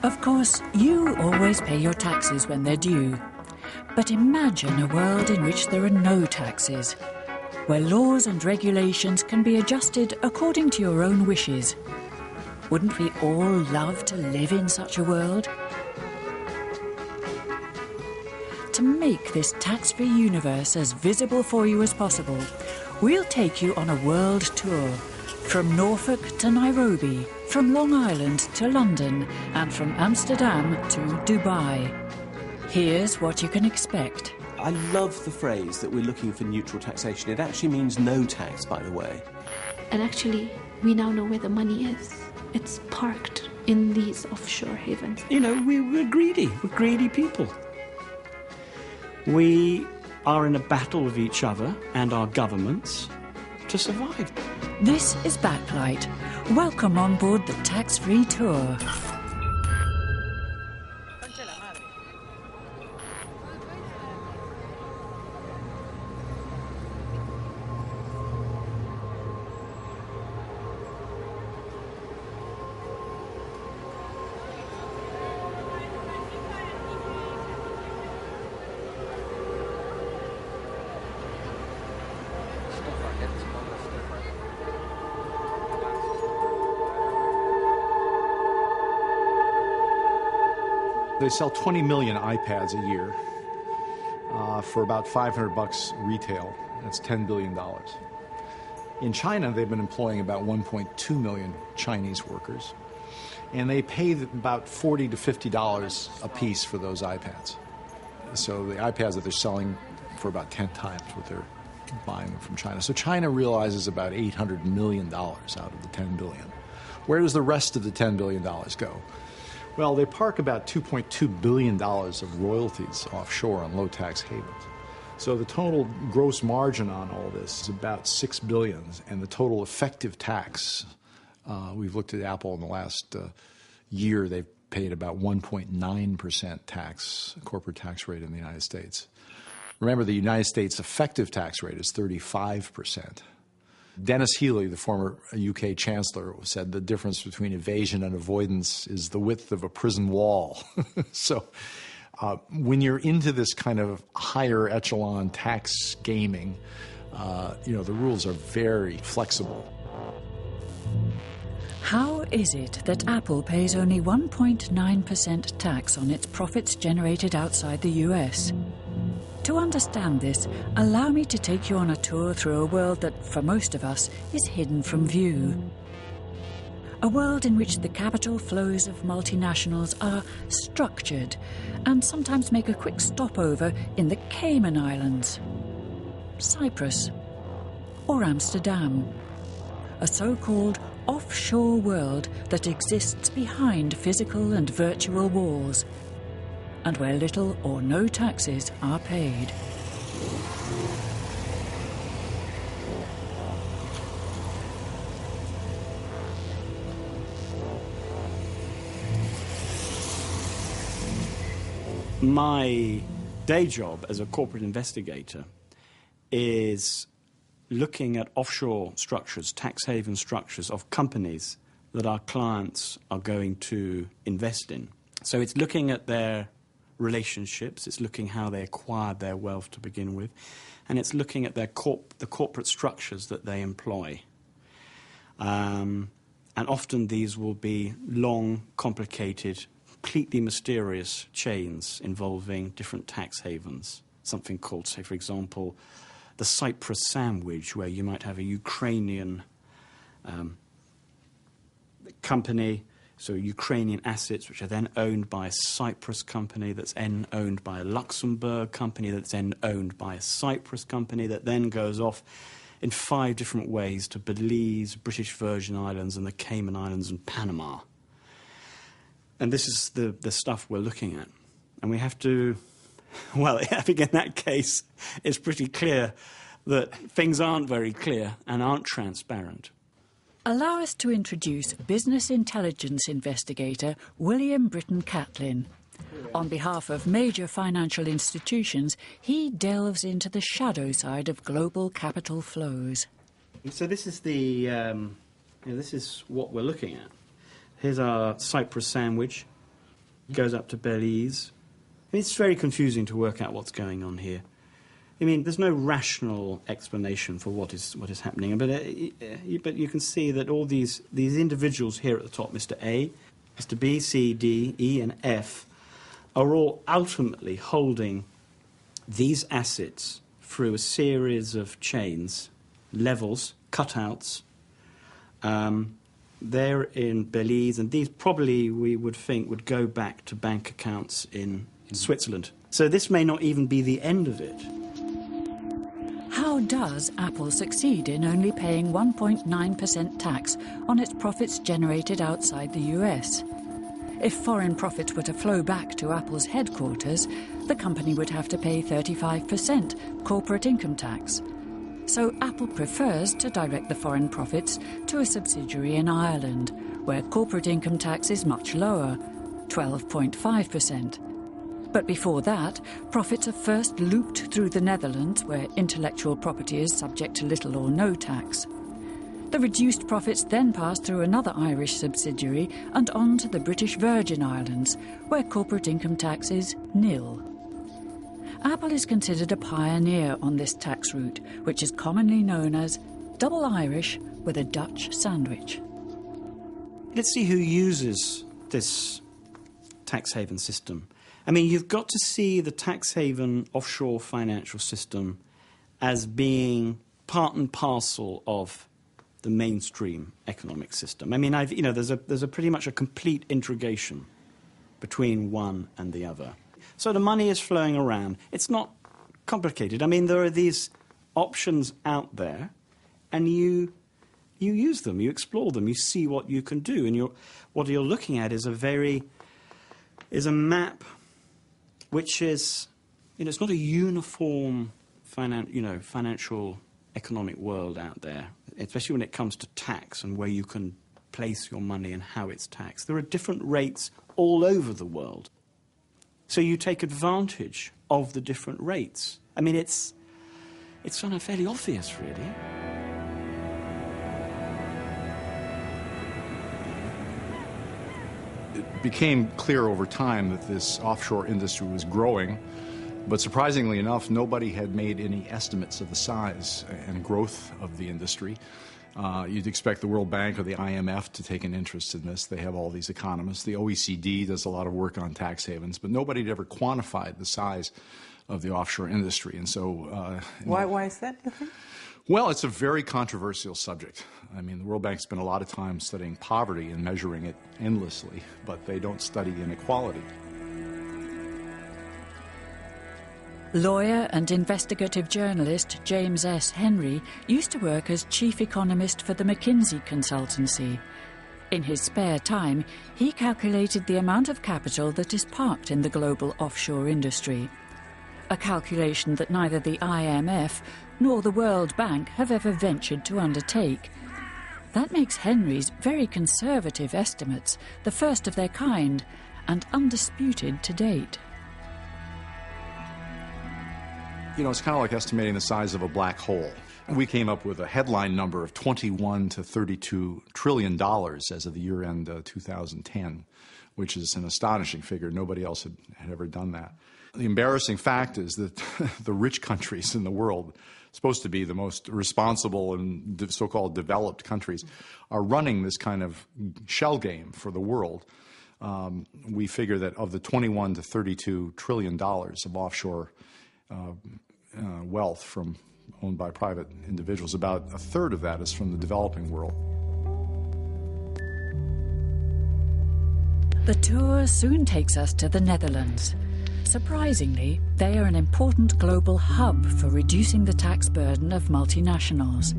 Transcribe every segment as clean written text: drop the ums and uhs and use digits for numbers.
Of course, you always pay your taxes when they're due. But imagine a world in which there are no taxes, where laws and regulations can be adjusted according to your own wishes. Wouldn't we all love to live in such a world? To make this tax-free universe as visible for you as possible, we'll take you on a world tour, from Norfolk to Nairobi, from Long Island to London, and from Amsterdam to Dubai. Here's what you can expect. I love the phrase that we're looking for neutral taxation. It actually means no tax, by the way. And actually, we now know where the money is. It's parked in these offshore havens. You know, we're greedy. We're greedy people. We are in a battle with each other and our governments to survive. This is Backlight. Welcome on board the tax-free tour. They sell 20 million iPads a year for about $500 retail. That's $10 billion. In China, they've been employing about 1.2 million Chinese workers, and they pay about $40 to $50 a piece for those iPads. So the iPads that they're selling for about 10 times what they're buying them from China. So China realizes about $800 million out of the $10 billion. Where does the rest of the $10 billion go? Well, they park about $2.2 billion of royalties offshore on low-tax havens. So the total gross margin on all this is about $6 billion, and the total effective tax, we've looked at Apple in the last year, they've paid about 1.9% tax, corporate tax rate in the United States. Remember, the United States effective tax rate is 35%. Dennis Healey, the former UK Chancellor, said the difference between evasion and avoidance is the width of a prison wall. So when you're into this kind of higher echelon tax gaming, the rules are very flexible. How is it that Apple pays only 1.9% tax on its profits generated outside the US? To understand this, allow me to take you on a tour through a world that, for most of us, is hidden from view. A world in which the capital flows of multinationals are structured and sometimes make a quick stopover in the Cayman Islands, Cyprus, or Amsterdam. A so-called offshore world that exists behind physical and virtual walls, and where little or no taxes are paid. My day job as a corporate investigator is looking at offshore structures, tax haven structures of companies that our clients are going to invest in. So it's looking at their relationships, it's looking how they acquired their wealth to begin with, and it's looking at their the corporate structures that they employ. And often these will be long, complicated, completely mysterious chains involving different tax havens. Something called, say, for example, the Cyprus sandwich, where you might have a Ukrainian company, so Ukrainian assets which are then owned by a Cyprus company that's then owned by a Luxembourg company that's then owned by a Cyprus company that then goes off in 5 different ways to Belize, British Virgin Islands and the Cayman Islands and Panama. And this is the stuff we're looking at. And we have to, well, I think in that case it's pretty clear that things aren't very clear and aren't transparent. Allow us to introduce business intelligence investigator William Britton Catlin. On behalf of major financial institutions, he delves into the shadow side of global capital flows. So this is this is what we're looking at. Here's our Cyprus sandwich. goes up to Belize. It's very confusing to work out what's going on here. I mean, there's no rational explanation for what is happening, but you can see that all these individuals here at the top, Mr. A, Mr. B, C, D, E, and F, are all ultimately holding these assets through a series of chains, levels, cutouts. They're in Belize, and these probably, we would think, would go back to bank accounts in Switzerland. So this may not even be the end of it. How does Apple succeed in only paying 1.9% tax on its profits generated outside the US? If foreign profits were to flow back to Apple's headquarters, the company would have to pay 35% corporate income tax. So Apple prefers to direct the foreign profits to a subsidiary in Ireland, where corporate income tax is much lower, 12.5%. But before that, profits are first looped through the Netherlands, where intellectual property is subject to little or no tax. The reduced profits then pass through another Irish subsidiary and on to the British Virgin Islands, where corporate income tax is nil. Apple is considered a pioneer on this tax route, which is commonly known as double Irish with a Dutch sandwich. Let's see who uses this tax haven system. I mean, you've got to see the tax haven offshore financial system as being part and parcel of the mainstream economic system. I mean, there's a pretty much a complete integration between one and the other. So the money is flowing around. It's not complicated. I mean, there are these options out there, and you use them, you explore them, you see what you can do, and what you're looking at is a map which is, it's not a uniform financial economic world out there, especially when it comes to tax and where you can place your money and how it's taxed. There are different rates all over the world. So you take advantage of the different rates. I mean, it's kind of fairly obvious, really. It became clear over time that this offshore industry was growing, but surprisingly enough, nobody had made any estimates of the size and growth of the industry. You'd expect the World Bank or the IMF to take an interest in this. They have all these economists. The OECD does a lot of work on tax havens, but nobody had ever quantified the size of the offshore industry. And so, why is that, you think? Well, it's a very controversial subject. I mean, the World Bank spent a lot of time studying poverty and measuring it endlessly, but they don't study inequality. Lawyer and investigative journalist James S. Henry used to work as chief economist for the McKinsey consultancy. In his spare time, he calculated the amount of capital that is parked in the global offshore industry, a calculation that neither the IMF nor the World Bank have ever ventured to undertake. That makes Henry's very conservative estimates the first of their kind and undisputed to date. It's kind of like estimating the size of a black hole. We came up with a headline number of $21 to $32 trillion as of the year end 2010, which is an astonishing figure. Nobody else had ever done that. The embarrassing fact is that the rich countries in the world, supposed to be the most responsible and so-called developed countries, are running this kind of shell game for the world. We figure that of the $21 to $32 trillion of offshore wealth owned by private individuals, about a third of that is from the developing world. The tour soon takes us to the Netherlands. Surprisingly, they are an important global hub for reducing the tax burden of multinationals.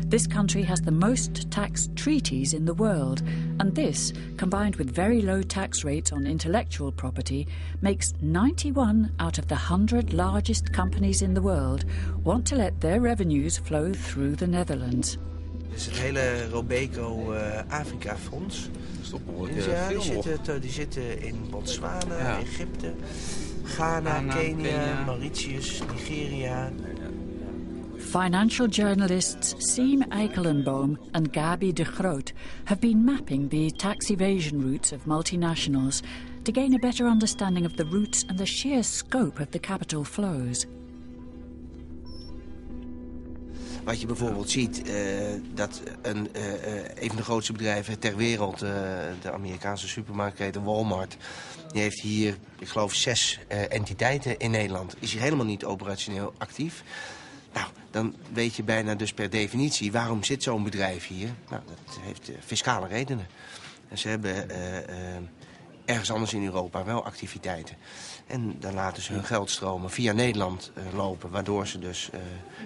This country has the most tax treaties in the world, and this, combined with very low tax rates on intellectual property, makes 91 out of the 100 largest companies in the world want to let their revenues flow through the Netherlands. Dit is het hele Robeco Afrika Fonds. Die zitten in Botswana, Egypte, Ghana, Kenia, Mauritius, Nigeria. Financial journalists Siem Eikelenboom and Gabi de Groot have been mapping the tax evasion routes of multinationals to gain a better understanding of the routes and the sheer scope of the capital flows. Wat je bijvoorbeeld ziet, dat een van de grootste bedrijven ter wereld, de Amerikaanse supermarktketen Walmart, die heeft hier, ik geloof, 6 entiteiten in Nederland. Is hier helemaal niet operationeel actief. Nou, dan weet je bijna dus per definitie, waarom zit zo'n bedrijf hier? Nou, dat heeft fiscale redenen. En ze hebben ergens anders in Europa wel activiteiten. En dan laten ze hun geldstromen via Nederland lopen, waardoor ze dus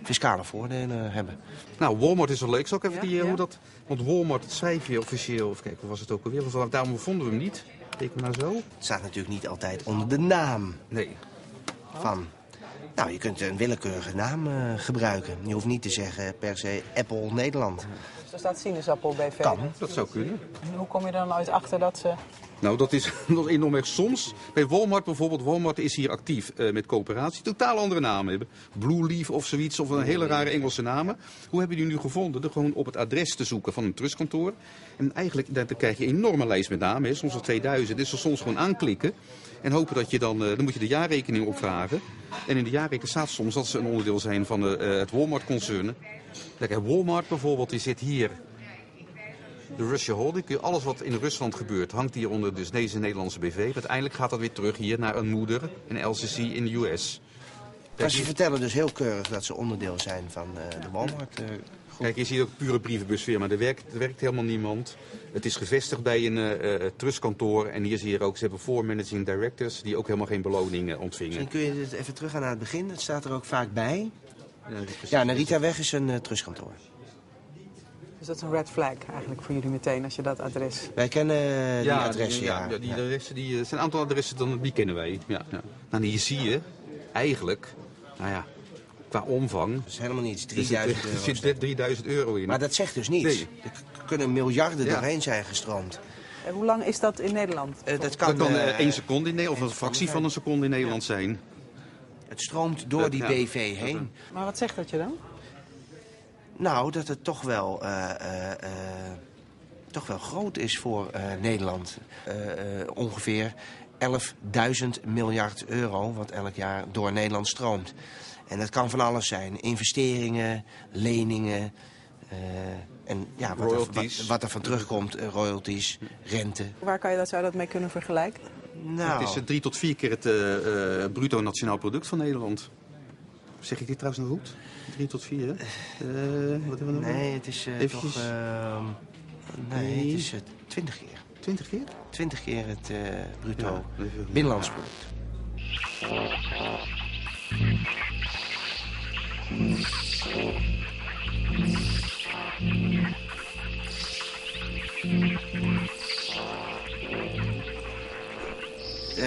fiscale voordelen hebben. Nou, Walmart is wel leuk. Zal ik even hoe dat... Want Walmart, het schrijf je officieel, of kijk, hoe was het ook alweer? Daarom vonden we hem niet. Kijk maar zo. Het staat natuurlijk niet altijd onder de naam van. Nou, je kunt een willekeurige naam gebruiken. Je hoeft niet te zeggen per se Apple Nederland. Dus er staat sinaasappel BV. Kan. Dat zou kunnen. En hoe kom je dan uit achter dat ze... Nou, dat is nog enorm erg soms. Bij Walmart bijvoorbeeld, Walmart is hier actief met coöperatie. Totaal andere namen hebben. Blue Leaf of zoiets, of een hele rare Engelse namen. Hoe hebben die nu gevonden? Door gewoon op het adres te zoeken van een trustkantoor. En eigenlijk, dan krijg je een enorme lijst met namen, hè, soms al 2000. Dus soms gewoon aanklikken en hopen dat je dan moet je de jaarrekening opvragen. En in de jaarrekening staat soms dat ze een onderdeel zijn van het Walmart-concern. Kijk, Walmart bijvoorbeeld, die zit hier. De Russia Holding, alles wat in Rusland gebeurt, hangt hier onder dus deze Nederlandse BV. Uiteindelijk gaat dat weer terug hier naar een moeder, een LCC in de US. Maar ze vertellen dus heel keurig dat ze onderdeel zijn van de Walmart. Kijk, je ziet ook pure brievenbusfirma. Er werkt helemaal niemand. Het is gevestigd bij een trustkantoor. En hier zie je ook, ze hebben 4 managing directors die ook helemaal geen beloning ontvingen. Misschien kun je dit even teruggaan naar het begin. Het staat er ook vaak bij. Ja, Naritaweg is een trustkantoor. Dus dat is een red flag eigenlijk voor jullie meteen als je dat adres... Wij kennen die adressen, die adressen, er zijn een aantal adressen, die kennen wij. Ja. Nou, hier zie je eigenlijk, qua omvang... Dat is helemaal niets, 3000 euro. Er zit 3000 euro in. Maar dat zegt dus niets. Nee. Er kunnen miljarden doorheen zijn gestroomd. En hoe lang is dat in Nederland? Dat kan 1 seconde in Nederland, of een fractie van een seconde in Nederland zijn. Het stroomt door die BV heen. Maar wat zegt dat je dan? Nou, dat het toch wel groot is voor Nederland. Ongeveer 11.000 miljard euro, wat elk jaar door Nederland stroomt. En dat kan van alles zijn. Investeringen, leningen, en ja, wat er van terugkomt, royalties, rente. Waar zou je dat mee kunnen vergelijken? Nou, het is 3 tot 4 keer het bruto nationaal product van Nederland. Zeg ik dit trouwens nog goed? 3 tot 4, hè? Wat hebben we nog? Nee, het is toch... het is 20 keer. 20 keer? 20 keer het bruto binnenlands product.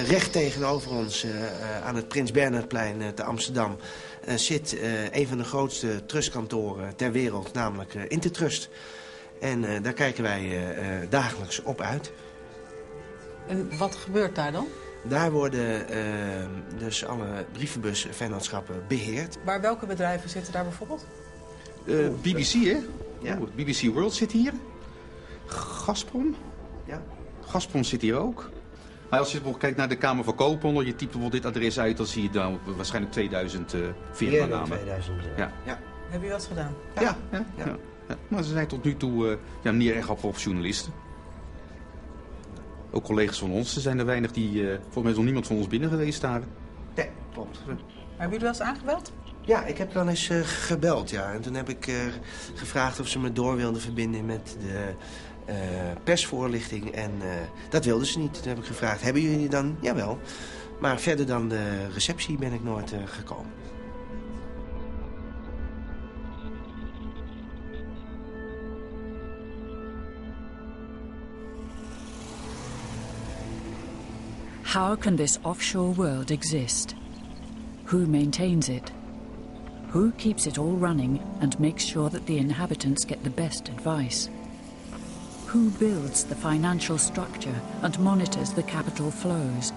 Recht tegenover ons, aan het Prins Bernhardplein te Amsterdam, zit een van de grootste trustkantoren ter wereld, namelijk Intertrust. En daar kijken wij dagelijks op uit. En wat gebeurt daar dan? Daar worden dus alle brievenbusvennootschappen beheerd. Maar welke bedrijven zitten daar bijvoorbeeld? BBC, hè? Ja. BBC World zit hier. Gazprom. Ja. Gazprom zit hier ook. Maar als je bijvoorbeeld kijkt naar de Kamer van Koophandel, je typt bijvoorbeeld dit adres uit, dan zie je dan waarschijnlijk 2000 firmanamen. 2000. Ja. Heb je wat gedaan? Ja. Maar ze zijn tot nu toe niet erg op journalisten. Ook collega's van ons, er zijn er weinig die... volgens mij is nog niemand van ons binnen geweest daar. Nee, klopt. Hebben jullie wel eens aangebeld? Ja, ik heb wel eens gebeld, ja. En toen heb ik gevraagd of ze me door wilden verbinden met de persvoorlichting. En dat wilden ze niet. Toen heb ik gevraagd, hebben jullie dan? Jawel. Maar verder dan de receptie ben ik nooit gekomen. How can this offshore world exist? Who maintains it? Who keeps it all running and makes sure that the inhabitants get the best advice? Who builds the financial structure and monitors the capital flows?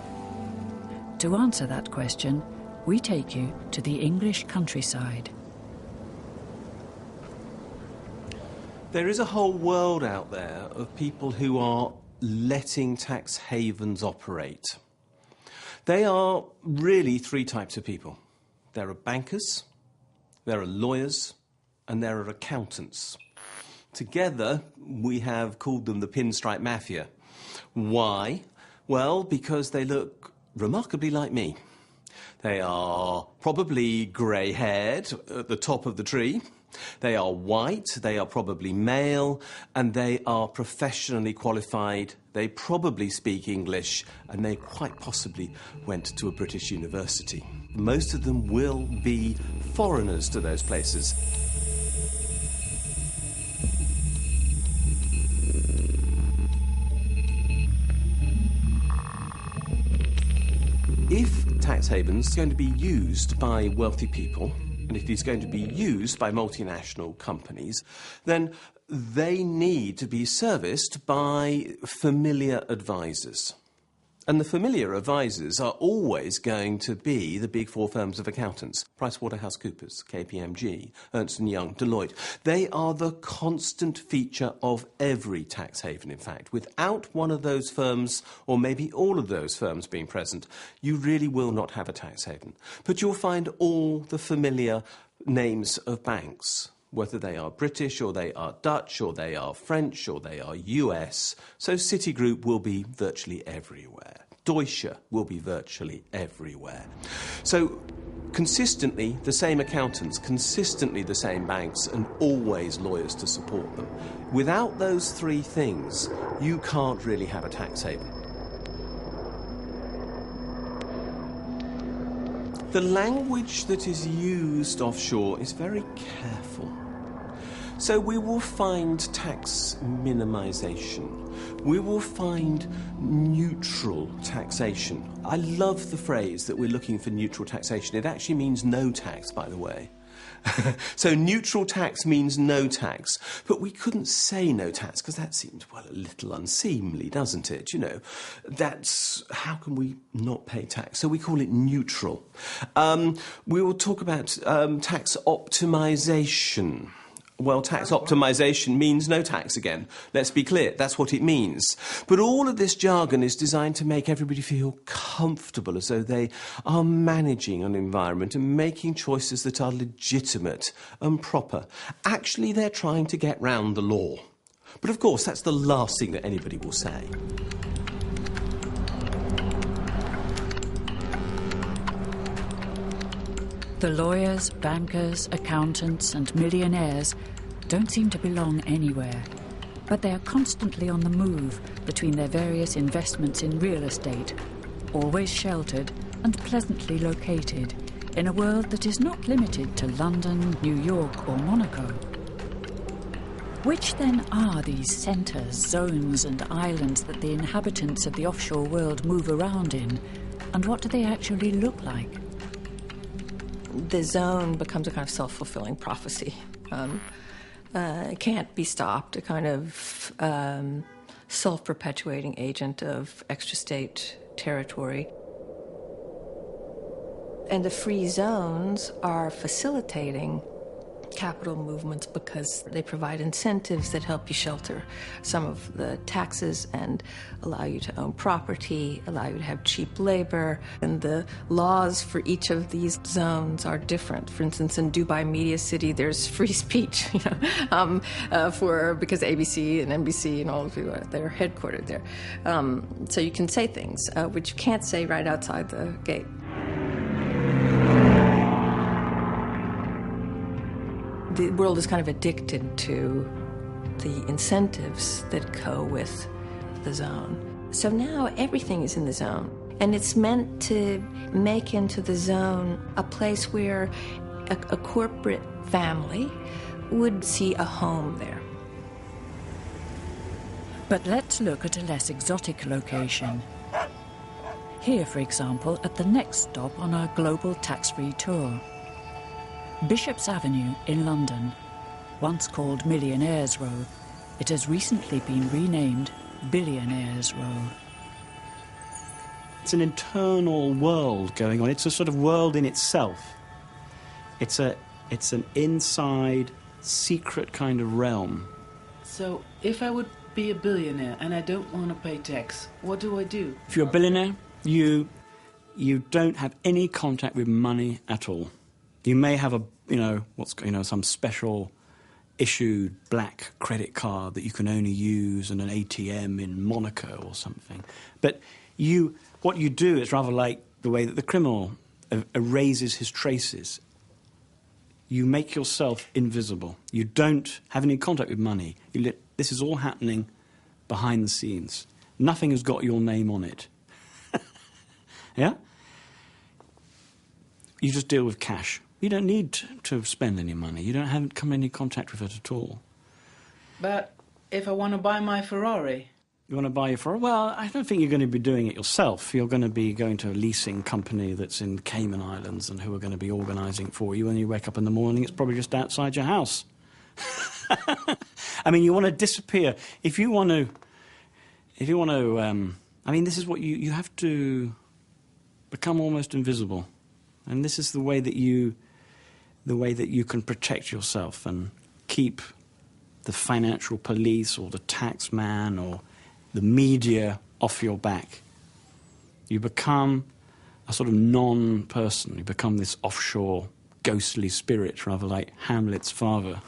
To answer that question, we take you to the English countryside. There is a whole world out there of people who are letting tax havens operate. They are really three types of people. There are bankers, there are lawyers, and there are accountants. Together, we have called them the pinstripe mafia. Why? Well, because they look remarkably like me. They are probably grey-haired at the top of the tree. They are white, they are probably male, and they are professionally qualified. They probably speak English, and they quite possibly went to a British university. Most of them will be foreigners to those places. If tax havens are going to be used by wealthy people, and if it's going to be used by multinational companies, then they need to be serviced by familiar advisors. And the familiar advisors are always going to be the big four firms of accountants: PricewaterhouseCoopers, KPMG, Ernst & Young, Deloitte. They are the constant feature of every tax haven, in fact. Without one of those firms, or maybe all of those firms being present, you really will not have a tax haven. But you'll find all the familiar names of banks, whether they are British or they are Dutch or they are French or they are US. So Citigroup will be virtually everywhere. Deutsche will be virtually everywhere. So consistently the same accountants, consistently the same banks, and always lawyers to support them. Without those three things, you can't really have a tax haven. The language that is used offshore is very careful. So we will find tax minimization. We will find neutral taxation. I love the phrase that we're looking for neutral taxation. It actually means no tax, by the way. So neutral tax means no tax. But we couldn't say no tax because that seems, well, a little unseemly, doesn't it? You know, that's, how can we not pay tax? So we call it neutral. We will talk about tax optimization. Well, tax optimization means no tax again. Let's be clear, that's what it means. But all of this jargon is designed to make everybody feel comfortable, as though they are managing an environment and making choices that are legitimate and proper. Actually, they're trying to get round the law. But of course, that's the last thing that anybody will say. The lawyers, bankers, accountants and millionaires don't seem to belong anywhere, but they are constantly on the move between their various investments in real estate, always sheltered and pleasantly located in a world that is not limited to London, New York or Monaco. Which then are these centres, zones and islands that the inhabitants of the offshore world move around in, and what do they actually look like? The zone becomes a kind of self-fulfilling prophecy. It can't be stopped, a kind of self-perpetuating agent of extra-state territory. And the free zones are facilitating capital movements because they provide incentives that help you shelter some of the taxes and allow you to own property, allow you to have cheap labor. And the laws for each of these zones are different. For instance, in Dubai Media City, there's free speech, because ABC and NBC and all of you, they're headquartered there. So you can say things which you can't say right outside the gate. The world is kind of addicted to the incentives that go with the zone. So now everything is in the zone, and it's meant to make into the zone a place where a corporate family would see a home there. But let's look at a less exotic location. Here, for example, at the next stop on our global tax-free tour. Bishop's Avenue in London, once called Millionaires Row, it has recently been renamed Billionaires Row. It's an internal world going on. It's a sort of world in itself. It's an inside, secret kind of realm. So if I would be a billionaire and I don't want to pay tax. What do I do? If you're a billionaire, you don't have any contact with money at all. You may have some special issued black credit card that you can only use in an ATM in Monaco or something. But what you do is rather like the way that the criminal erases his traces. You make yourself invisible. You don't have any contact with money. This is all happening behind the scenes. Nothing has got your name on it. Yeah? You just deal with cash. You don't need to spend any money. You haven't come in any contact with it at all. But if I want to buy my Ferrari? You want to buy your Ferrari? Well, I don't think you're going to be doing it yourself. You're going to be going to a leasing company that's in Cayman Islands and who are going to be organising it for you. When you wake up in the morning, it's probably just outside your house. I mean, you want to disappear. If you want to, this is what you have to become almost invisible. And this is the way that you can protect yourself and keep the financial police or the tax man or the media off your back. You become a sort of non-person. You become this offshore ghostly spirit, rather like Hamlet's father.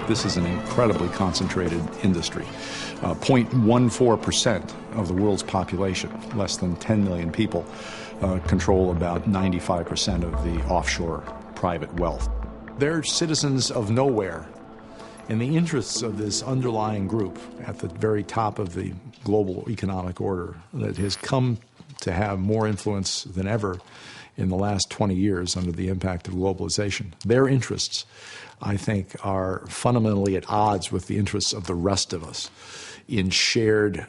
This is an incredibly concentrated industry. 0.14% of the world's population, less than 10 million people, control about 95% of the offshore private wealth. They're citizens of nowhere. And the interests of this underlying group at the very top of the global economic order that has come to have more influence than ever in the last 20 years under the impact of globalization, their interests, I think, are fundamentally at odds with the interests of the rest of us in shared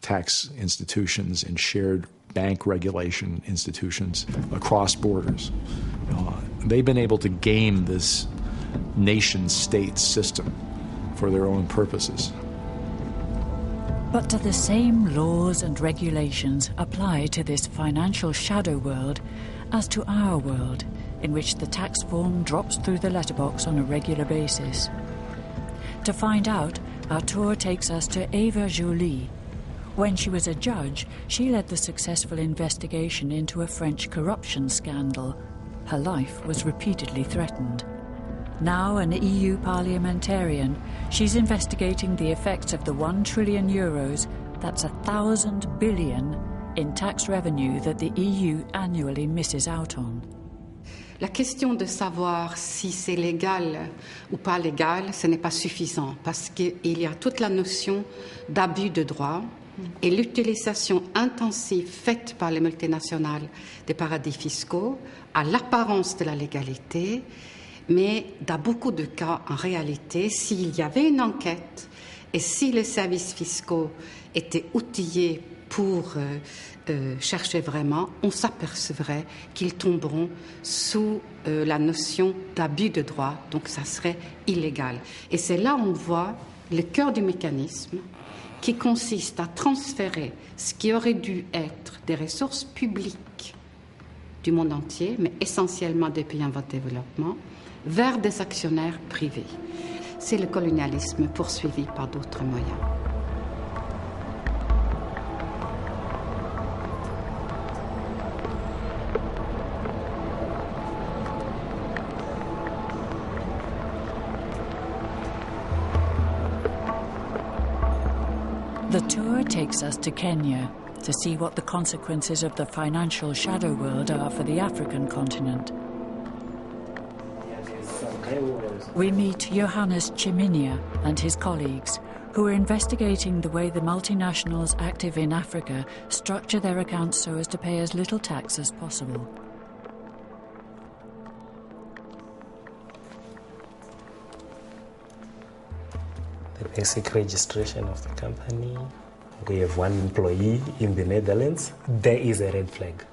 tax institutions, in shared bank regulation institutions across borders. They've been able to game this nation-state system for their own purposes. But do the same laws and regulations apply to this financial shadow world as to our world, in which the tax form drops through the letterbox on a regular basis? To find out, our tour takes us to Eva Joly. When she was a judge, she led the successful investigation into a French corruption scandal. Her life was repeatedly threatened. Now an EU parliamentarian, she's investigating the effects of the 1 trillion euros, that's 1,000 billion, in tax revenue that the EU annually misses out on. La question de savoir si c'est légal ou pas légal, ce n'est pas suffisant parce qu'il y a toute la notion d'abus de droit et l'utilisation intensive faite par les multinationales des paradis fiscaux à l'apparence de la légalité, mais dans beaucoup de cas, en réalité, s'il y avait une enquête et si les services fiscaux étaient outillés pour chercher vraiment, on s'apercevrait qu'ils tomberont sous la notion d'abus de droit, donc ça serait illégal. Et c'est là on voit le cœur du mécanisme qui consiste à transférer ce qui aurait dû être des ressources publiques du monde entier, mais essentiellement des pays en voie de développement, vers des actionnaires privés. C'est le colonialisme poursuivi par d'autres moyens. The tour takes us to Kenya to see what the consequences of the financial shadow world are for the African continent. We meet Johannes Chiminia and his colleagues, who are investigating the way the multinationals active in Africa structure their accounts so as to pay as little tax as possible. The basic registration of the company. We have 1 employee in the Netherlands. There is a red flag.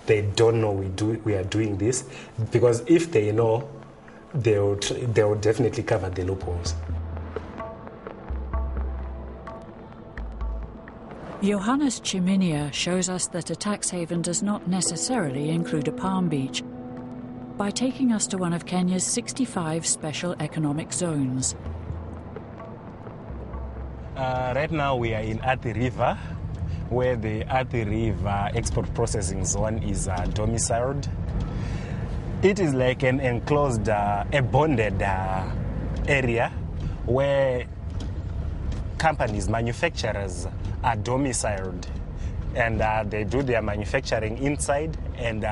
they don't know we are doing this, because if they know, they will definitely cover the loopholes. Johannes Chiminia shows us that a tax haven does not necessarily include a palm beach by taking us to one of Kenya's 65 special economic zones. Right now we are in Athi River, where the Athi River export processing zone is domiciled. It is like an enclosed, a bonded area where companies, manufacturers are domiciled, and they do their manufacturing inside, and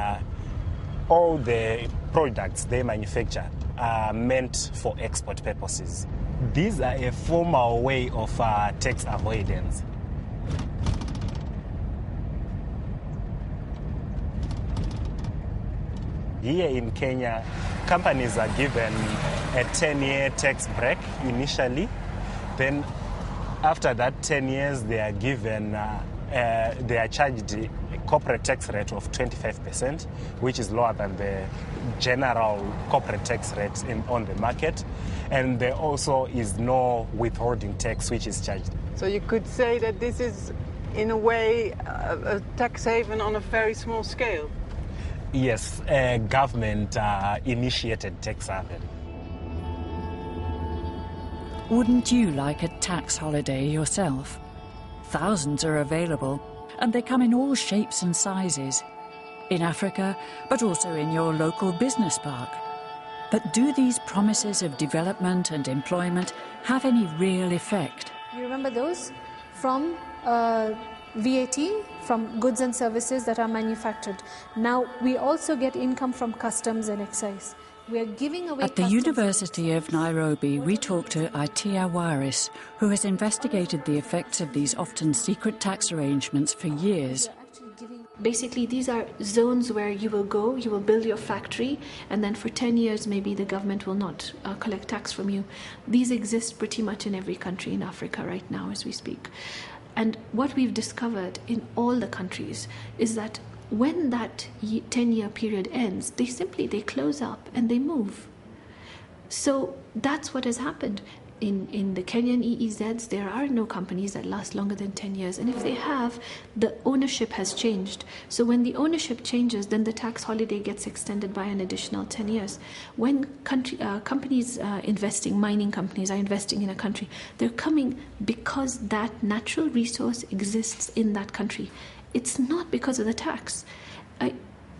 all the products they manufacture are meant for export purposes. These are a formal way of tax avoidance. Here in Kenya, companies are given a 10-year tax break initially. Then after that 10 years, they are given, they are charged a corporate tax rate of 25%, which is lower than the general corporate tax rate on the market. And there also is no withholding tax which is charged. So you could say that this is, in a way, a tax haven on a very small scale? Yes, a government-initiated tax haven. Wouldn't you like a tax holiday yourself? Thousands are available, and they come in all shapes and sizes. In Africa, but also in your local business park. But do these promises of development and employment have any real effect? You remember those? From VAT, from goods and services that are manufactured. Now, we also get income from customs and excise. We are giving away. At the University of Nairobi, we talked to Itia Waris, who has investigated the effects of these often secret tax arrangements for years. Basically, these are zones where you will go, you will build your factory, and then for 10 years maybe the government will not collect tax from you. These exist pretty much in every country in Africa right now as we speak. And what we've discovered in all the countries is that when that 10-year period ends, they close up and they move. So that's what has happened. In the Kenyan EEZs, there are no companies that last longer than 10 years. And if they have, the ownership has changed. So when the ownership changes, then the tax holiday gets extended by an additional 10 years. When companies mining companies are investing in a country, they're coming because that natural resource exists in that country. It's not because of the tax.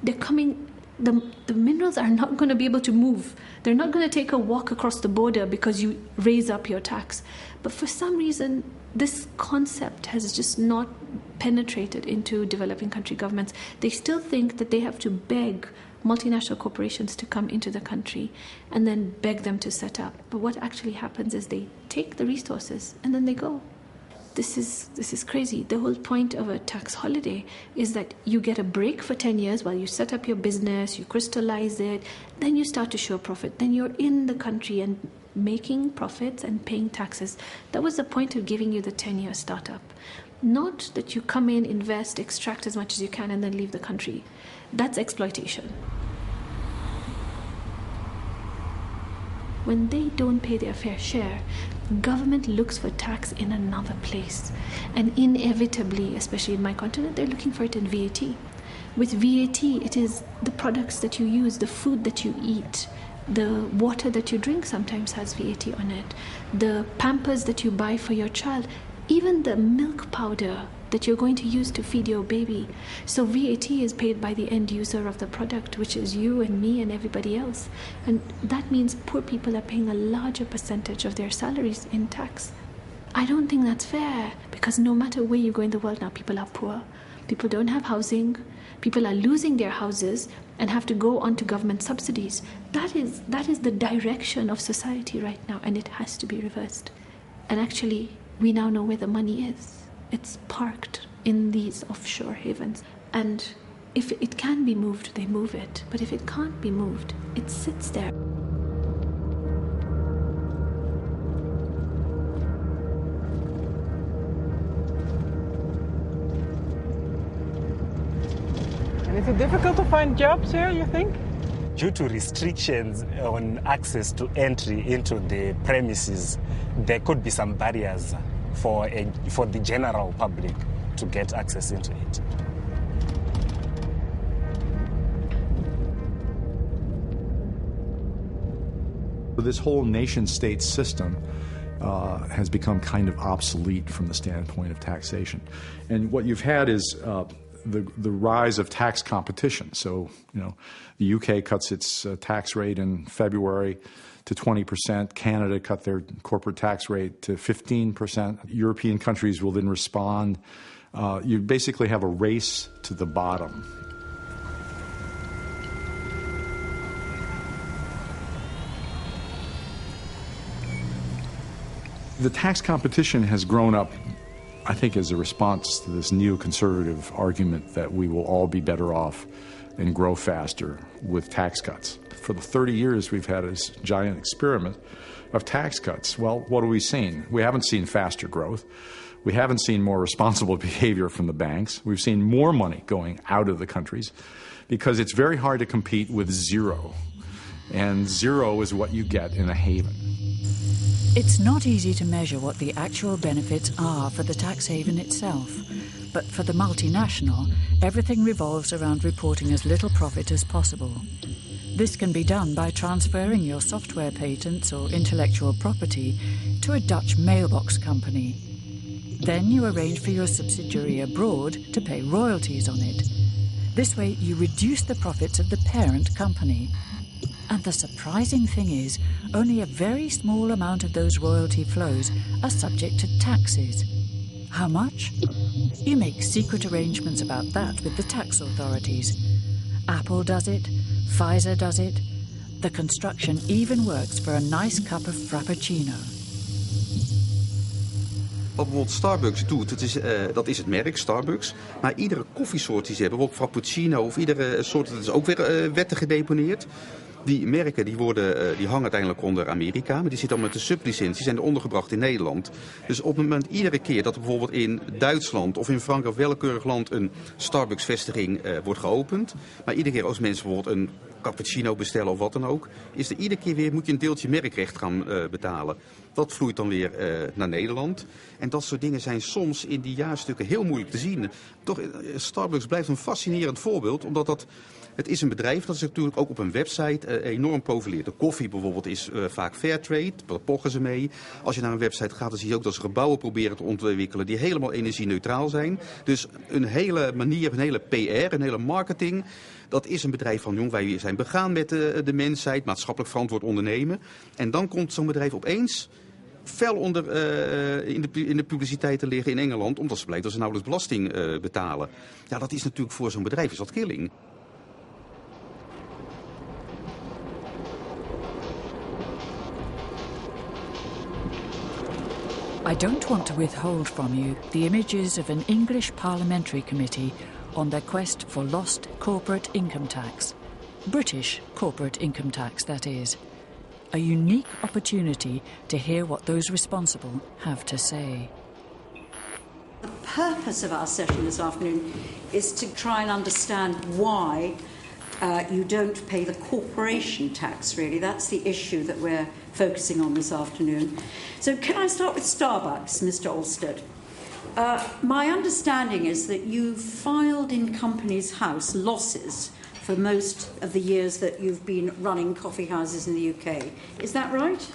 They're coming. The minerals are not going to be able to move. They're not going to take a walk across the border because you raise up your tax. But for some reason, this concept has just not penetrated into developing country governments. They still think that they have to beg multinational corporations to come into the country and then beg them to set up. But what actually happens is they take the resources and then they go. This is crazy. The whole point of a tax holiday is that you get a break for 10 years while you set up your business, you crystallize it, then you start to show profit. Then you're in the country and making profits and paying taxes. That was the point of giving you the 10-year startup. Not that you come in, invest, extract as much as you can, and then leave the country. That's exploitation. When they don't pay their fair share, government looks for tax in another place. And inevitably, especially in my continent, they're looking for it in VAT. With VAT, it is the products that you use, the food that you eat, the water that you drink sometimes has VAT on it, the Pampers that you buy for your child, even the milk powder that you're going to use to feed your baby. So VAT is paid by the end user of the product, which is you and me and everybody else. And that means poor people are paying a larger percentage of their salaries in tax. I don't think that's fair, because no matter where you go in the world now, people are poor. People don't have housing. People are losing their houses and have to go on to government subsidies. That is the direction of society right now, and it has to be reversed. And actually, we now know where the money is. It's parked in these offshore havens. And if it can be moved, they move it. But if it can't be moved, it sits there. And Is it difficult to find jobs here, you think? Due to restrictions on access to entry into the premises, there could be some barriers for the general public to get access into it. This whole nation-state system has become kind of obsolete from the standpoint of taxation. And what you've had is the rise of tax competition. So, the UK cuts its tax rate in February to 20%. Canada cut their corporate tax rate to 15%. European countries will then respond. You basically have a race to the bottom. The tax competition has grown up, I think, as a response to this neoconservative argument that we will all be better off and grow faster with tax cuts. For the 30 years we've had this giant experiment of tax cuts. Well, what have we seen? We haven't seen faster growth. We haven't seen more responsible behavior from the banks. We've seen more money going out of the countries because it's very hard to compete with zero. And zero is what you get in a haven. It's not easy to measure what the actual benefits are for the tax haven itself, but for the multinational, everything revolves around reporting as little profit as possible. This can be done by transferring your software patents or intellectual property to a Dutch mailbox company. Then you arrange for your subsidiary abroad to pay royalties on it. This way you reduce the profits of the parent company. And the surprising thing is, only a very small amount of those royalty flows are subject to taxes. How much? You make secret arrangements about that with the tax authorities. Apple does it, Pfizer does it. The construction even works for a nice cup of frappuccino. Wat bijvoorbeeld Starbucks doet, dat is het merk Starbucks. Maar iedere koffiesoort die ze hebben, bijvoorbeeld frappuccino of iedere soort, dat is ook weer wetten gedeponeerd. Die merken die hangen uiteindelijk onder Amerika, maar die zitten al met de sublicenties en ondergebracht in Nederland. Dus op het moment, iedere keer dat er bijvoorbeeld in Duitsland of in Frankrijk of willekeurig land een Starbucks-vestiging wordt geopend, maar iedere keer als mensen bijvoorbeeld een cappuccino bestellen of wat dan ook, is er iedere keer weer, moet je een deeltje merkrecht gaan betalen. Dat vloeit dan weer naar Nederland. En dat soort dingen zijn soms in die jaarstukken heel moeilijk te zien. Toch, Starbucks blijft een fascinerend voorbeeld, omdat het is een bedrijf dat zich natuurlijk ook op een website enorm profileert. De koffie bijvoorbeeld is vaak fairtrade, daar pochen ze mee. Als je naar een website gaat, dan zie je ook dat ze gebouwen proberen te ontwikkelen die helemaal energie-neutraal zijn. Dus een hele manier, een hele PR, een hele marketing. Dat is een bedrijf van, jong, wij zijn begaan met de mensheid, maatschappelijk verantwoord ondernemen. En dan komt zo'n bedrijf opeens fel in de publiciteit te liggen in Engeland, omdat ze blijkt dat ze nauwelijks belasting betalen. Ja, dat is natuurlijk voor zo'n bedrijf is dat killing. I don't want to withhold from you the images of an English parliamentary committee on their quest for lost corporate income tax. British corporate income tax, that is. A unique opportunity to hear what those responsible have to say. The purpose of our session this afternoon is to try and understand why you don't pay the corporation tax, really. That's the issue that we're focusing on this afternoon. So can I start with Starbucks, Mr. Alstead? My understanding is that you filed in Companies House losses for most of the years that you've been running coffee houses in the UK. Is that right?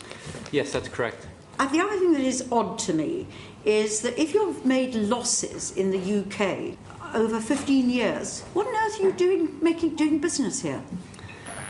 Yes, that's correct. The other thing that is odd to me is that if you've made losses in the UK over 15 years, what on earth are you doing business here?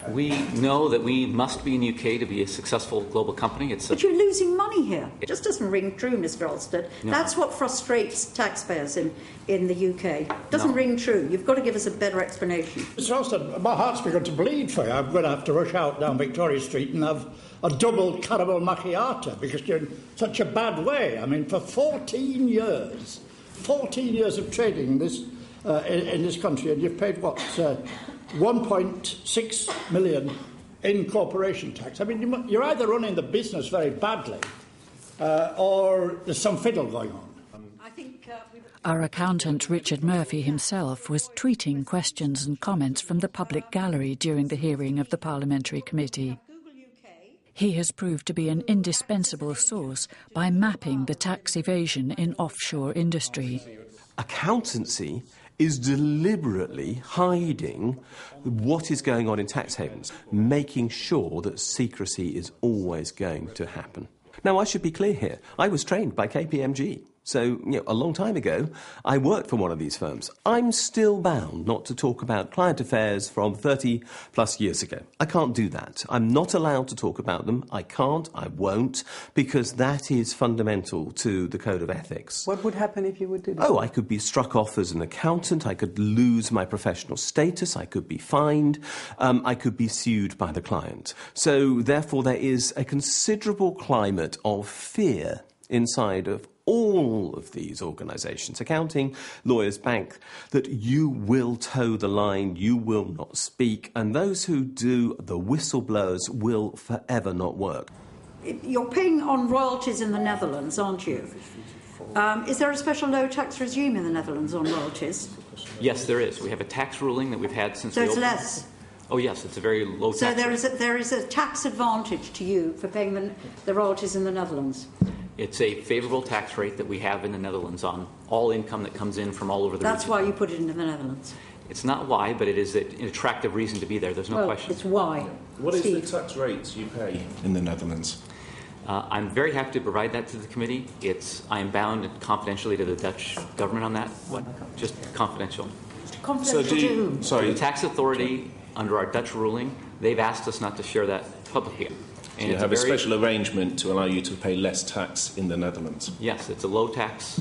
We know that we must be in the UK to be a successful global company. But you're losing money here. It just doesn't ring true, Mr. Alstead. No. That's what frustrates taxpayers in the UK. Doesn't ring true. You've got to give us a better explanation. Mr. Alstead, my heart's begun to bleed for you. I'm going to have to rush out down Victoria Street and have a double caramel macchiato because you're in such a bad way. I mean, for 14 years of trading in this country, and you've paid what? 1.6 million in corporation tax. I mean, you're either running the business very badly or there's some fiddle going on. Our accountant Richard Murphy himself was tweeting questions and comments from the public gallery during the hearing of the Parliamentary Committee. He has proved to be an indispensable source by mapping the tax evasion in offshore industry. Accountancy is deliberately hiding what is going on in tax havens, making sure that secrecy is always going to happen. Now, I should be clear here. I was trained by KPMG. So, a long time ago, I worked for one of these firms. I'm still bound not to talk about client affairs from 30 plus years ago. I can't do that. I'm not allowed to talk about them. I can't, I won't, because that is fundamental to the code of ethics. What would happen if you would do that? Oh, I could be struck off as an accountant. I could lose my professional status. I could be fined. I could be sued by the client. So, therefore, there is a considerable climate of fear inside of all of these organisations, accounting, lawyers, bank, that you will toe the line, you will not speak, and those who do, the whistleblowers, will forever not work. You're paying on royalties in the Netherlands, aren't you? Is there a special low tax regime in the Netherlands on royalties? Yes, there is. We have a tax ruling that we've had since So it's less? Oh, yes, it's a very low tax So there is a tax advantage to you for paying the royalties in the Netherlands? It's a favourable tax rate that we have in the Netherlands on all income that comes in from all over the That's region. why you put it into the Netherlands? It's not why, but it is an attractive reason to be there. There's no question. It's why. What is the tax rates you pay in the Netherlands? I'm very happy to provide that to the committee. I am bound confidentially to the Dutch government on that. What? Just confidential. Confidential to whom? Sorry. The tax authority, under our Dutch ruling, they've asked us not to share that publicly. So you have a special arrangement to allow you to pay less tax in the Netherlands? Yes, it's a low tax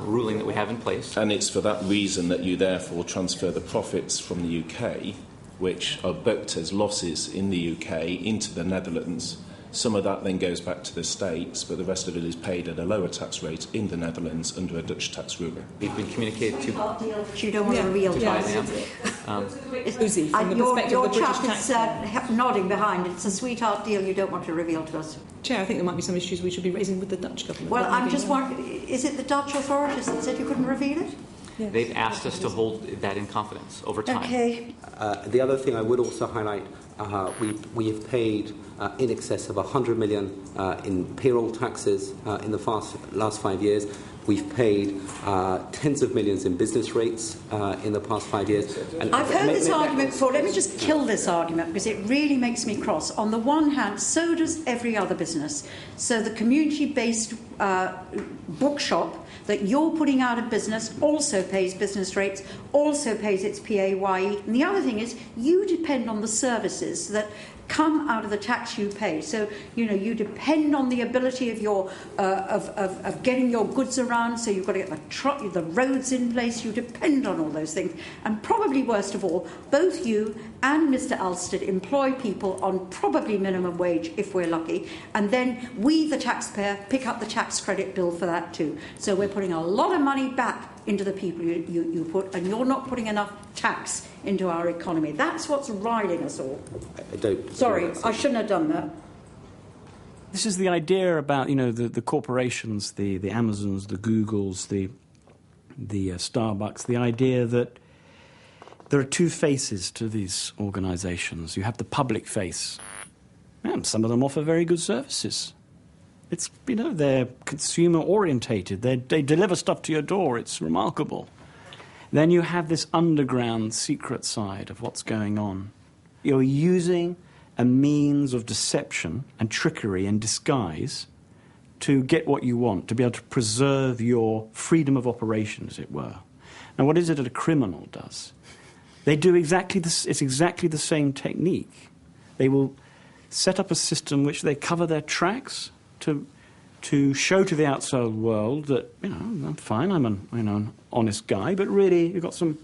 ruling that we have in place. And it's for that reason that you therefore transfer the profits from the UK, which are booked as losses in the UK, into the Netherlands. Some of that then goes back to the States, but the rest of it is paid at a lower tax rate in the Netherlands under a Dutch tax ruling. We've been communicated to... You don't want to reveal to us. Your chap is nodding behind. It's a sweetheart deal you don't want to reveal to us. Chair, I think there might be some issues we should be raising with the Dutch government. Well, I'm just wondering, is it the Dutch authorities that said you couldn't reveal it? Yes. They've asked us to hold that in confidence over time. Okay. The other thing I would also highlight, we have paid in excess of 100 million in payroll taxes in the last 5 years. We've paid tens of millions in business rates in the past 5 years. And I've heard this argument before. Let me just kill this argument because it really makes me cross. On the one hand, so does every other business. So the community-based bookshop that you're putting out of business also pays business rates, also pays its PAYE. And the other thing is you depend on the services that come out of the tax you pay. So, you depend on the ability of your of getting your goods around, so you've got to get the roads in place. You depend on all those things. And probably worst of all, both you and Mr. Alsted employ people on probably minimum wage, if we're lucky, and then we, the taxpayer, pick up the tax credit bill for that too. So we're putting a lot of money back into the people you put, and you're not putting enough tax into our economy. That's what's riling us all. Sorry, I shouldn't have done that. This is the idea about, the corporations, the Amazons, the Googles, the Starbucks, the idea that there are two faces to these organisations. You have the public face, and some of them offer very good services. It's, they're consumer-orientated. They deliver stuff to your door. It's remarkable. Then you have this underground secret side of what's going on. You're using a means of deception and trickery and disguise to get what you want, to be able to preserve your freedom of operation, as it were. Now, what is it that a criminal does? They do exactly this. It's exactly the same technique. They will set up a system which they cover their tracks to show to the outside world that, I'm fine, I'm an honest guy, but really you've got some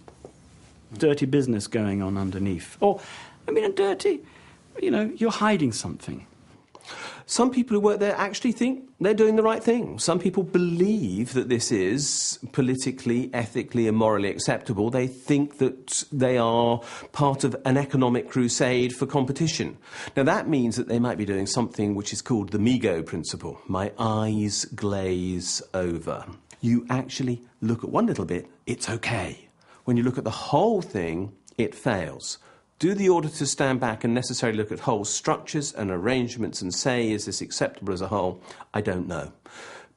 dirty business going on underneath. Or, dirty, you're hiding something. Some people who work there actually think they're doing the right thing. Some people believe that this is politically, ethically and morally acceptable. They think that they are part of an economic crusade for competition. Now, that means that they might be doing something which is called the Migo principle. My eyes glaze over. you actually look at one little bit, it's okay. When you look at the whole thing, it fails. Do the auditors stand back and necessarily look at whole structures and arrangements and say, is this acceptable as a whole? I don't know.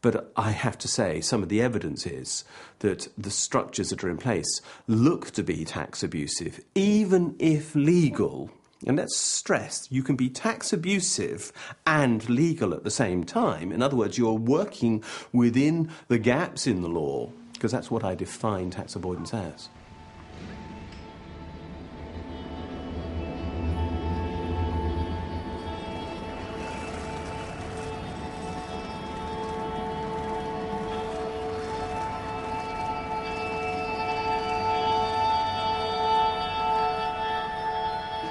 But I have to say, some of the evidence is that the structures that are in place look to be tax abusive, even if legal. And let's stress, you can be tax abusive and legal at the same time. In other words, you're working within the gaps in the law, because that's what I define tax avoidance as.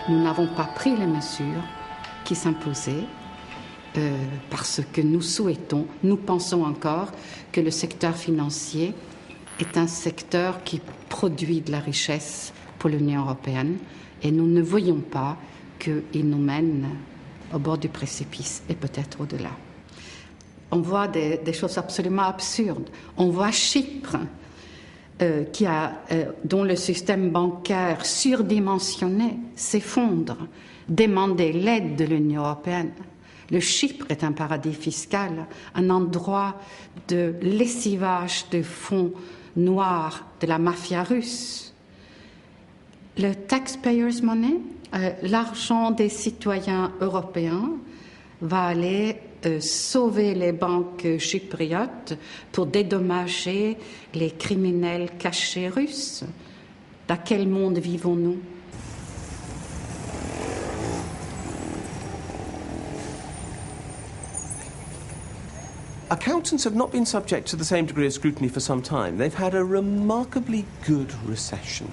Nous n'avons pas pris les mesures qui s'imposaient parce que nous souhaitons, nous pensons encore que le secteur financier est un secteur qui produit de la richesse pour l'Union européenne et nous ne voyons pas qu'il nous mène au bord du précipice et peut-être au-delà. On voit des choses absolument absurdes. On voit Chypre, dont le système bancaire surdimensionné s'effondre, demander l'aide de l'Union européenne. Le Chypre est un paradis fiscal, un endroit de lessivage de fonds noirs de la mafia russe. Le taxpayers' money, l'argent des citoyens européens, va aller sauver les banques chypriotes pour dédommager les criminels cachés russes. Dans quel monde vivons-nous? Accountants have not been subject to the same degree of scrutiny for some time. They've had a remarkably good recession.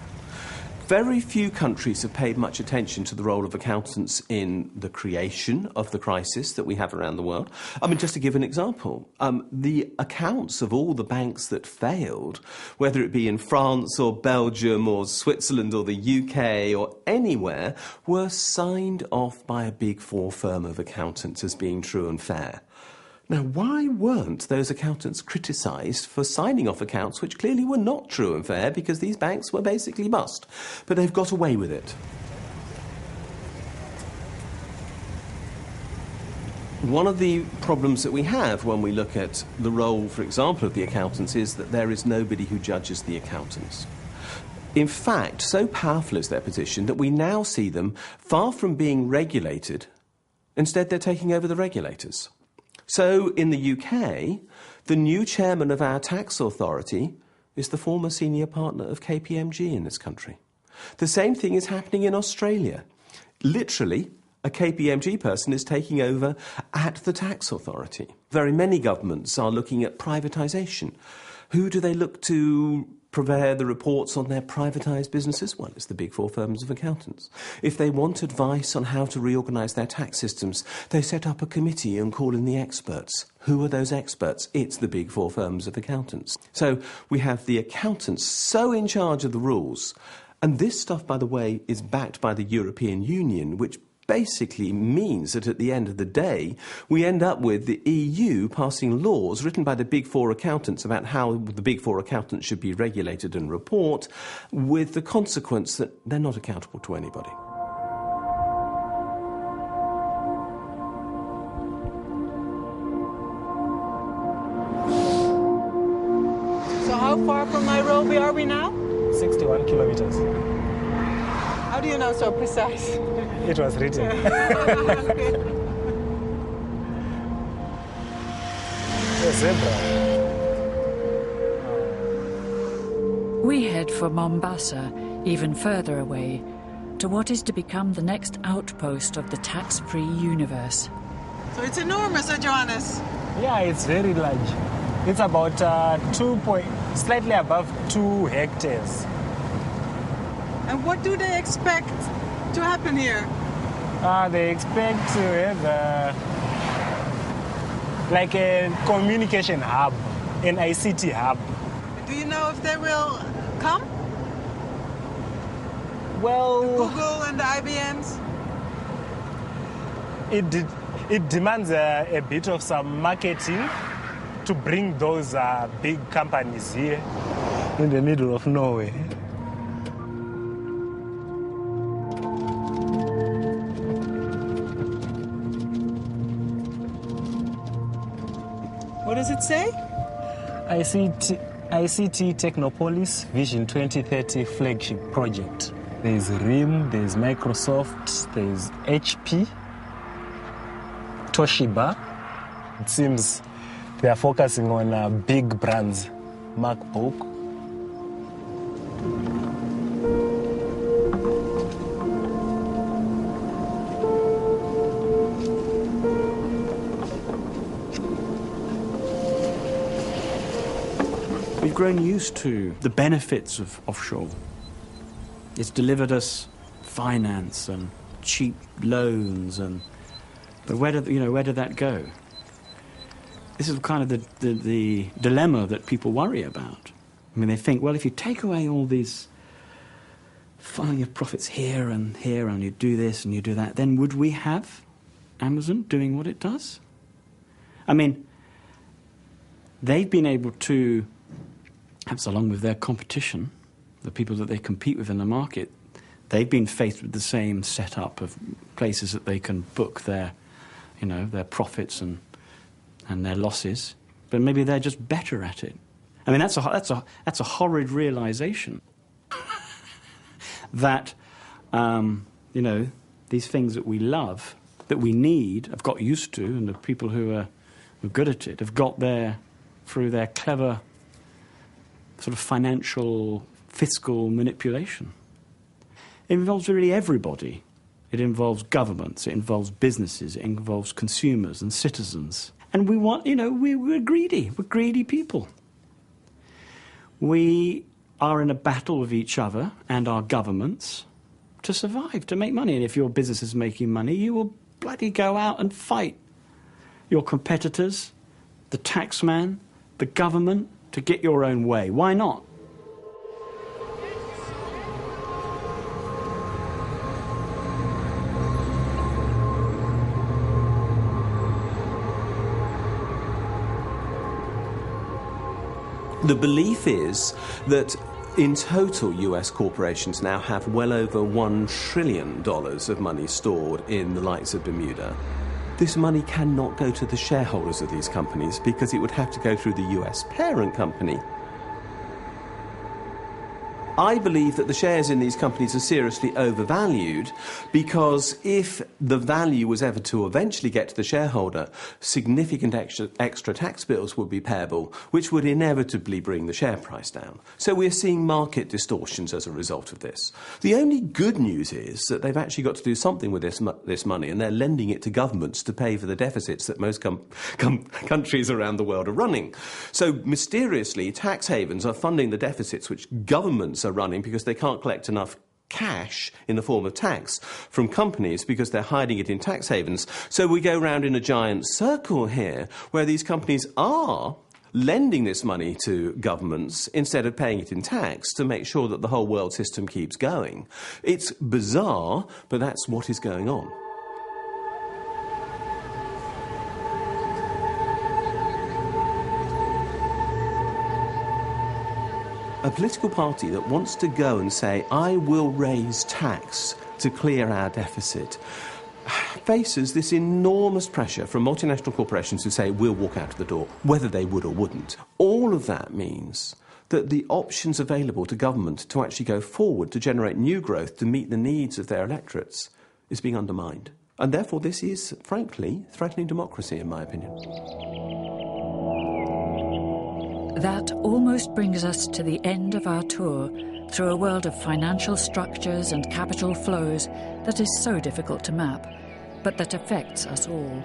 Very few countries have paid much attention to the role of accountants in the creation of the crisis that we have around the world. I mean, just to give an example, the accounts of all the banks that failed, whether it be in France or Belgium or Switzerland or the UK or anywhere, were signed off by a Big Four firm of accountants as being true and fair. Now, why weren't those accountants criticised for signing off accounts which clearly were not true and fair because these banks were basically bust? But they've got away with it. One of the problems that we have when we look at the role, for example, of the accountants is that there is nobody who judges the accountants. In fact, so powerful is their position that we now see them far from being regulated. Instead, they're taking over the regulators. So, in the UK, the new chairman of our tax authority is the former senior partner of KPMG in this country. The same thing is happening in Australia. Literally, a KPMG person is taking over at the tax authority. Very many governments are looking at privatisation. Who do they look to prepare the reports on their privatised businesses? Well, it's the Big Four firms of accountants. If they want advice on how to reorganise their tax systems, they set up a committee and call in the experts. Who are those experts? It's the Big Four firms of accountants. So we have the accountants so in charge of the rules. And this stuff, by the way, is backed by the European Union, which basically means that at the end of the day, we end up with the EU passing laws written by the Big Four accountants about how the Big Four accountants should be regulated and report, with the consequence that they're not accountable to anybody. So how far from Nairobi are we now? 61 kilometers. How do you know so precise? It was written. Okay. A zebra. We head for Mombasa, even further away, to what is to become the next outpost of the tax-free universe. So it's enormous, Johannes? Yeah, it's very large. It's about slightly above 2 hectares. And what do they expect to happen here? They expect to have like a communication hub, an ICT hub. Do you know if they will come? Well, the Google and the IBMs? It demands a bit of some marketing to bring those big companies here in the middle of nowhere. What does it say? ICT Technopolis Vision 2030 flagship project. There's RIM, there's Microsoft, there's HP, Toshiba. It seems they are focusing on big brands, MacBook. We've grown used to the benefits of offshore. It's delivered us finance and cheap loans, but where did that go? This is kind of the dilemma that people worry about. I mean, they think, well, if you take away all these funneling of profits here, and you do this and you do that, then would we have Amazon doing what it does? I mean, they've been able to, perhaps along with their competition, the people that they compete with in the market, they've been faced with the same setup of places that they can book their profits and their losses, but maybe they're just better at it. I mean, that's a horrid realization that these things that we love, that we need, have got used to, and the people who are good at it have got there through their clever sort of financial, fiscal manipulation. It involves really everybody. It involves governments, it involves businesses, it involves consumers and citizens. And we're greedy. We're greedy people. We are in a battle with each other and our governments to survive, to make money. And if your business is making money, you will bloody go out and fight your competitors, the taxman, the government, to get your own way. Why not? The belief is that in total, US corporations now have well over $1 trillion of money stored in the likes of Bermuda. This money cannot go to the shareholders of these companies because it would have to go through the US parent company. I believe that the shares in these companies are seriously overvalued because if the value was ever to eventually get to the shareholder, significant extra tax bills would be payable, which would inevitably bring the share price down. So we're seeing market distortions as a result of this. The only good news is that they've actually got to do something with this money, and they're lending it to governments to pay for the deficits that most countries around the world are running. So mysteriously, tax havens are funding the deficits which governments are running because they can't collect enough cash in the form of tax from companies because they're hiding it in tax havens. So we go round in a giant circle here where these companies are lending this money to governments instead of paying it in tax to make sure that the whole world system keeps going. It's bizarre, but that's what is going on. A political party that wants to go and say, I will raise tax to clear our deficit, faces this enormous pressure from multinational corporations who say, we'll walk out of the door, whether they would or wouldn't. All of that means that the options available to government to actually go forward to generate new growth to meet the needs of their electorates is being undermined. And therefore this is, frankly, threatening democracy, in my opinion. That almost brings us to the end of our tour through a world of financial structures and capital flows that is so difficult to map, but that affects us all.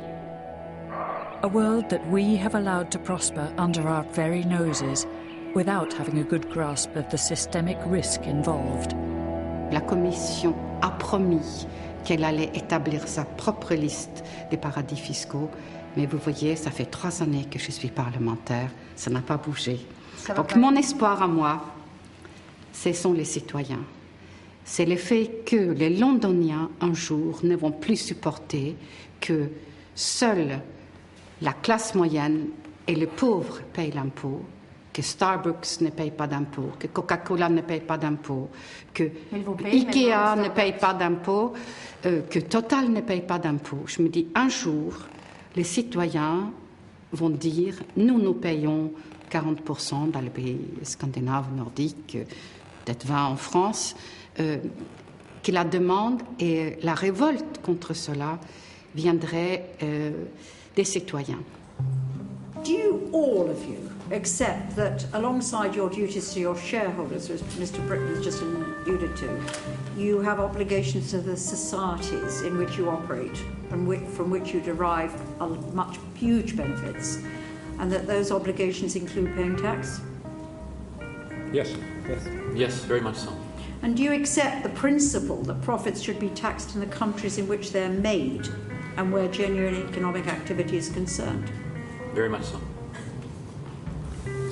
A world that we have allowed to prosper under our very noses without having a good grasp of the systemic risk involved. La Commission a promis qu'elle allait établir sa propre liste des paradis fiscaux. Mais vous voyez, ça fait 3 années que je suis parlementaire, ça n'a pas bougé. Donc mon espoir à moi, ce sont les citoyens. C'est le fait que les Londoniens, un jour, ne vont plus supporter que seule la classe moyenne et les pauvres payent l'impôt, que Starbucks ne paye pas d'impôt, que Coca-Cola ne paye pas d'impôt, que Ikea ne paye pas d'impôt, que Total ne paye pas d'impôt. Je me dis, un jour, les citoyens vont dire, nous payons 40% dans les pays scandinaves, nordiques, peut-être 20% en France, que la demande et la révolte contre cela viendrait des citoyens. Do you, all of you, accept that alongside your duties to your shareholders, as Mr. Britton has just alluded to, you have obligations to the societies in which you operate and from which you derive huge benefits, and that those obligations include paying tax? Yes. Yes, very much so. And do you accept the principle that profits should be taxed in the countries in which they're made and where genuine economic activity is concerned? Very much so.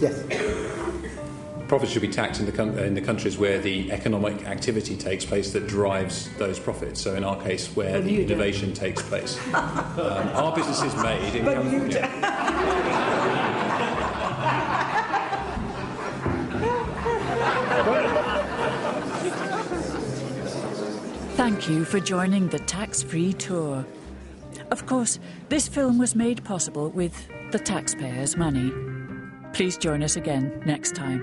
Yes. Profits should be taxed in the countries where the economic activity takes place that drives those profits. So in our case, where the innovation takes place. Our business is made in... But you Thank you for joining the tax-free tour. Of course, this film was made possible with the taxpayers' money. Please join us again next time.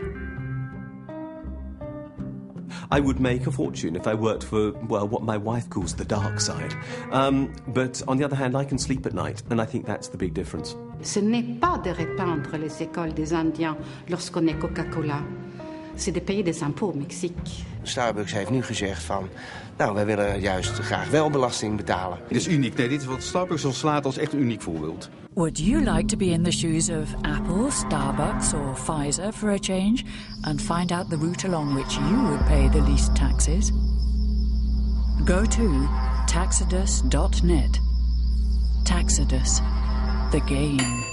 I would make a fortune if I worked for, well, what my wife calls the dark side. But on the other hand, I can sleep at night, and I think that's the big difference. Ce n'est pas de répandre les écoles des Indiens lorsqu'on est Coca-Cola. C'est de payer des impôts au Mexique. Starbucks heeft nu gezegd van, nou, wij willen juist graag wel belasting betalen. Dit is uniek. Nee, dit is wat Starbucks ons slaat als echt een uniek voorbeeld. Would you like to be in the shoes of Apple, Starbucks or Pfizer for a change and find out the route along which you would pay the least taxes? Go to taxodus.net. Taxodus, the game.